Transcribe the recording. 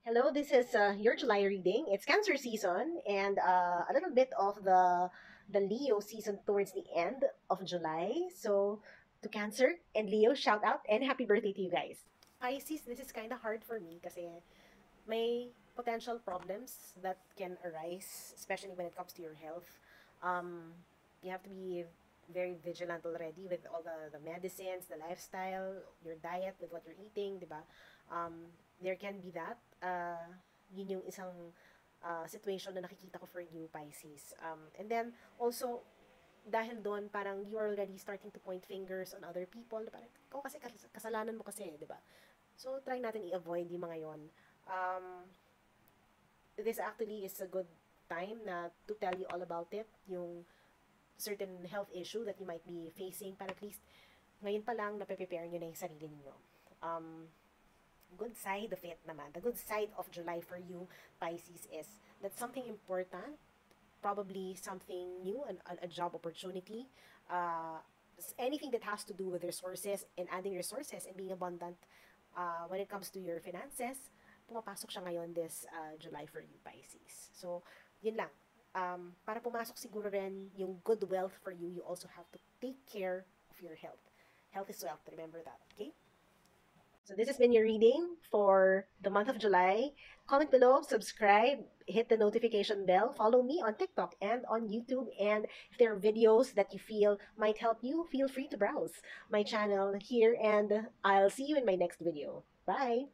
Hello, this is your July reading. It's Cancer season and a little bit of the Leo season towards the end of July. So to Cancer and Leo, shout out and happy birthday to you guys. Pisces, this is kind of hard for me kasi may potential problems that can arise, especially when it comes to your health. Um, you have to be very vigilant already with all the medicines, the lifestyle, your diet, with what you're eating, di ba? There can be that. Yun yung isang situation na nakikita ko for you, Pisces. And then, also, dahil doon, parang you are already starting to point fingers on other people. Parang, ikaw kasi kasalanan mo kasi, di ba? So, try natin i-avoid yung mga yon. Um, this actually is a good time na to tell you all about it, yung certain health issue that you might be facing, para at least ngayon pa lang nape-prepare nyo na yung sarili niyo. Um, good side of it naman, the good side of July for you, Pisces, is that something important, probably something new, a job opportunity, uh, anything that has to do with resources and adding resources and being abundant when it comes to your finances, pumapasok siya ngayon this July for you, Pisces. So, yun lang. Para pumasok siguro rin yung good wealth for you, you also have to take care of your health. Health is wealth, remember that, okay? So this has been your reading for the month of July. Comment below, subscribe, hit the notification bell, follow me on TikTok and on YouTube. And if there are videos that you feel might help you, feel free to browse my channel here. And I'll see you in my next video. Bye!